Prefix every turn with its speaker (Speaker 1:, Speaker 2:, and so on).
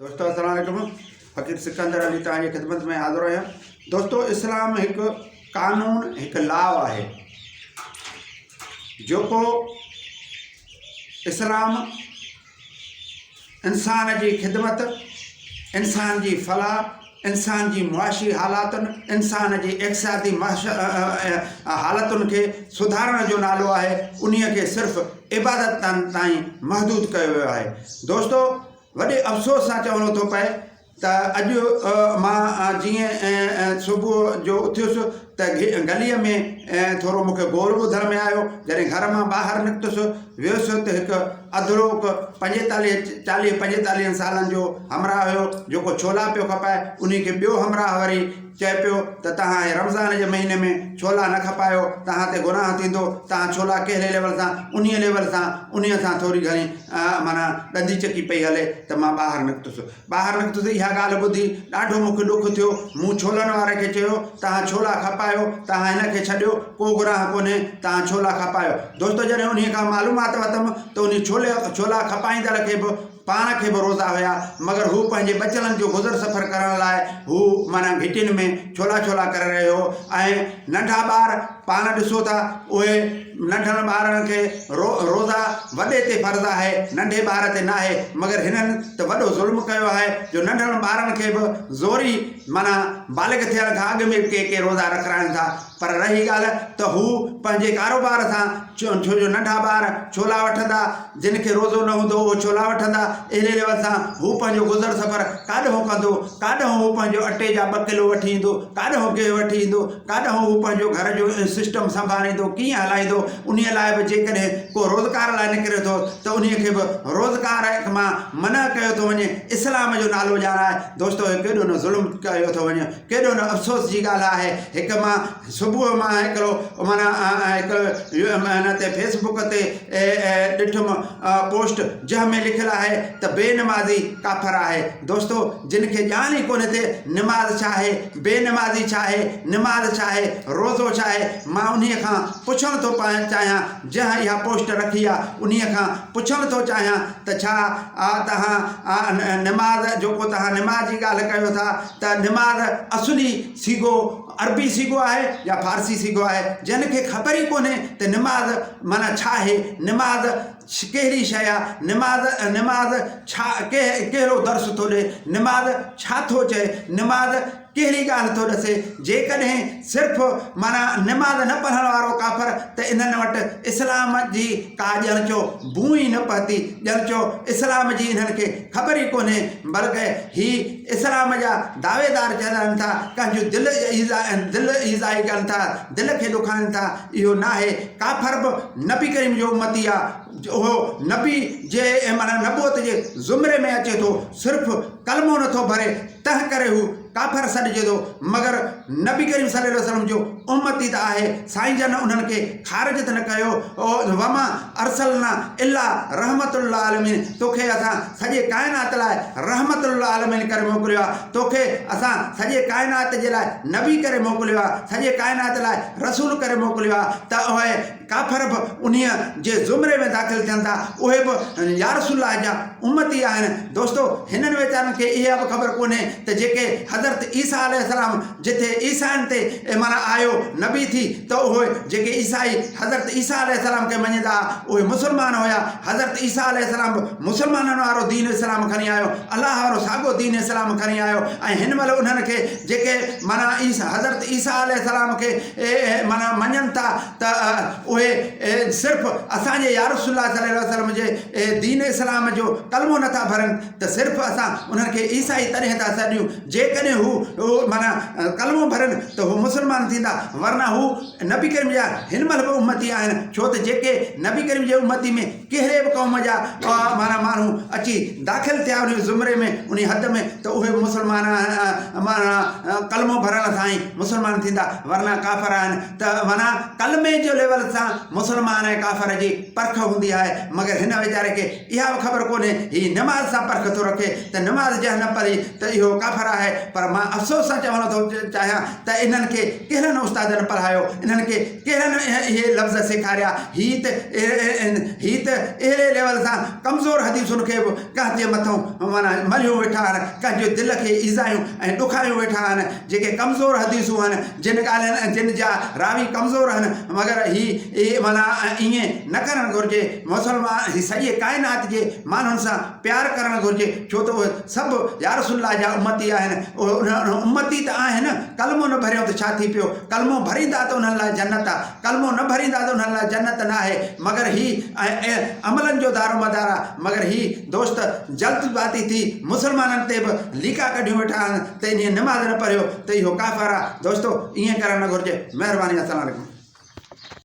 Speaker 1: दोस्तों अस्सलाम वालेकुम। फ़कीर सिकंदर अली तव्हांजी ख़िदमत में हाज़िर आहियां। दोस्तों इस्लाम एक कानून एक लॉ है जेको इस्लाम इंसान की खिदमत, इंसान की फलाह, इंसान की मुआशी हालातुनि, इंसान की इक़्तिसादी हालतुनि खे सुधारण जो नालो है। उन्हीअ खे सिर्फ़ु इबादत ताईं महदूद कयो वियो आहे। दोस्तों वॾे अफ़सोस सां चवणो थो पए त अॼु मां जीअं सुबुह जो उथियुसि त गलीअ में थोरो मूंखे गोड़ ॿुधण में आयो। जॾहिं घर मां ॿाहिरि निकितुसि वियुसि त हिकु अधरोक 40-45 सालनि जो हमराह हुयो जेको छोला पियो खपाए। उन खे ॿियो हमराह वरी चए पियो त तव्हां रमज़ान जे महीने में छोला न खपायो, तव्हां ते गुनाह थींदो, तव्हां छोला कहिड़े लेवल सां उन सां थोरी घणी माना ॾंदी चकी पई हले त मां ॿाहिरि निकितुसि। इहा ॻाल्हि ॿुधी ॾाढो मूंखे ॾुख थियो। मूं छोलनि वारे खे चयो तव्हां छोला खपायो, तव्हां हिन खे छॾियो, को गुनाह कोन्हे, तव्हां छोला खपायो। दोस्तो जॾहिं उन खां मालूमात वरितमि त उन छोला खपाईंदड़ खे बि पाण खे बि रोज़ा हुया, मगर हू पंहिंजे बचलनि जो गुज़र सफ़र करण लाइ हू माना घिटियुनि में छोला करे रहियो हो। ऐं नंढा ॿार पाण ॾिसो था, उहे नंढनि ॿारनि खे रोज़ा वॾे ते फ़र्ज़ु आहे, नंढे ॿार ते न आहे। मगर हिननि त वॾो ज़ुल्म कयो आहे जो नंढनि ॿारनि खे बि ज़ोरी माना बालिग़ थियण खां अॻु में के रोज़ा रखाइनि था। पर रही ॻाल्हि त हू पंहिंजे कारोबार सां छो जो नंढा ॿार छोला वठंदा, जिन खे रोज़ो न हूंदो उहो छोला वठंदा, अहिड़े लेवल सां हू पंहिंजो गुज़र सफ़र काॾों कंदो, काॾों हू पंहिंजो अटे जा 2 किलो वठी ईंदो, काॾों गिहु वठी ईंदो, काॾों हू पंहिंजो घर जो सिस्टम संभालींदो, कीअं हलाईंदो। उन लाइ बि जेकॾहिं को रोज़गार लाइ निकिरे थो त उन खे बि रोज़गार मां मना कयो थो वञे, इस्लाम जो नालो ॼाणाए। दोस्तो केॾो न ज़ुल्म कयो थो वञे, केॾो न अफ़सोस जी ॻाल्हि आहे। हिकु मां सुबुह मां हिकिड़ो माना हिन ते फेसबुक ते ॾिठुमि पोस्ट जंहिंमें लिखियलु आहे त बेनमाज़ी काफ़र आहे। दोस्तो जिन खे ॼाण ई कोन्हे ते निमाज़ छा आहे, बेनमाज़ी छा आहे, निमाज़ छा आहे, रोज़ो छा आहे। मां उन खां पुछणु थो चाहियां, जंहिं इहा पोस्ट रखी आहे उन खां पुछणु थो चाहियां त छा तव्हां निमाज़ जेको तव्हां निमाज़ जी ॻाल्हि कयो था त निमाज़ असुली सीगो अरबी सीगो आहे या फारसी सीगो आहे। जिन खे ख़बर ई कोन्हे त निमाज़ माना छा आहे, निमाज़ कहिड़ी शइ आहे, निमाज़ छा कहिड़ो दर्स थो ॾिए, निमाज़ छा थो चए, निमाज़ कहिड़ी ॻाल्हि थो ॾसे। जेकॾहिं सिर्फ़ु माना निमाज़ न पढ़ण वारो काफ़र त इन्हनि वटि इस्लाम जी का ॼण चो बूं ई न पहुती, ॼण चो इस्लाम जी इन्हनि खे ख़बर ई कोन्हे। बल्कि ही इस्लाम जा दावेदार चवनि था, कंहिंजो दिलि ईज़ाई कनि था, दिलि खे ॾुखाइनि था। इहो न आहे। काफ़र बि नबी करीम जो उम्मती आहे, उहो नबी जे माना नबूअत जे ज़ुमरे में अचे थो, सिर्फ़ु कलमो नथो भरे, तंहिं करे हू काफ़र सॾिजे थो। मगर नबी करीम सल्लल्लाहु अलैहि वसल्लम जो उम्मती त आहे। साईं जन उन्हनि खे ख़ारिज त न कयो। वमा अरसलना इल्ला रहमतुल आलमीन, तोखे असां सॼे काइनात लाइ रहमतुल आलमीन करे मोकिलियो आहे, तोखे असां सॼे काइनात जे लाइ नबी करे मोकिलियो आहे, सॼे काइनात लाइ रसूल करे मोकिलियो आहे। त उहे काफ़र बि उन्हीअ जे ज़ुमरे में दाख़िल थियनि था, उहे बि या रसूलुल्लाह जा उम्मती आहिनि। दोस्तो हिननि वीचारनि खे इहा बि ख़बर कोन्हे त जेके हज़रत ईसा अलैहिस्सलाम जिथे ईसाइनि ते माना आयो नबी थी, त उहे जेके ईसाई हज़रत ईसा अलैहिस्सलाम खे मञींदा उहे मुस्लमान हुया। हज़रत ईसा अलैहिस्सलाम मुस्लमाननि वारो दीन इस्लाम खणी आयो, अलाह वारो साॻियो दीन इस्लाम खणी आयो। ऐं हिन महिल उन्हनि खे जेके माना हज़रत ईसा अलैहिस्सलाम खे माना मञनि था त उहे सिर्फ़ु असांजे या रसूलुल्लाह सल्लल्लाहु अलैहि वसल्लम जे दीन इस्लाम जो कलमो नथा भरनि, त सिर्फ़ु असां उन्हनि खे ईसाई तॾहिं था सॾियूं। जेकॾहिं हू माना कलमो भरनि त हू मुस्लमान थींदा, वरना हू नबी करीम जा हिन महिल बि उम्मती आहिनि। छो त जेके नबी करीम जे उम्मती में कहिड़े बि क़ौम जा माना माण्हू अची दाख़िल थिया उन ज़ुमरे में, उन हद में, त उहे बि मुस्लमान माना कलमो भरण सां ई मुस्लमान थींदा, वरना काफ़र आहिनि। त माना कलमे जो लेवल सां मुस्लमान ऐं काफ़र जी परख हूंदी आहे। मगर हिन वीचारे खे इहा बि ख़बर कोन्हे ही निमाज़ सां परख थो रखे त निमाज़ जंहिं न पढ़ी त इहो काफ़र आहे। पर पर मां अफ़सोस सां चवणु थो चाहियां त इन्हनि खे कहिड़नि उस्तादनि पढ़ायो, इन्हनि खे कहिड़नि इहे लफ़्ज़ सेखारिया। हीअ त अहिड़े लेवल सां कमज़ोर हदीसुनि खे बि कंहिंजे मथां माना मलियूं वेठा आहिनि, कंहिंजे दिलि खे ईज़ायूं ऐं ॾुखायूं वेठा आहिनि। जेके कमज़ोर हदीसूं आहिनि, जिन ॻाल्हियुनि जिन जा रावी कमज़ोर आहिनि, मगर हीअ माना ईअं न करणु घुरिजे। मुस्लमान सॼे काइनात जे माण्हुनि सां प्यारु करणु घुरिजे, छो त उहे सभु या रसूलुल्लाह जा उम्मती आहिनि। उम्मती त आहिनि, कलमो न भरियो त छा थी पियो? कलमो भरींदा त उन्हनि लाइ जन्नत आहे, कलमो न भरींदा त उन्हनि लाइ जन्नत न आहे। मगर अमलनि जो दारोमदार आहे। मगर दोस्त जल्दबाज़ी थी मुसलमाननि ते बि लीका कढियूं वेठा आहिनि त इन नमाज़ न पढ़ियो त इहो काफ़िर आहे। दोस्तो ईअं करणु न घुरिजे। महिरबानी। अस्सलाम वालेकुम।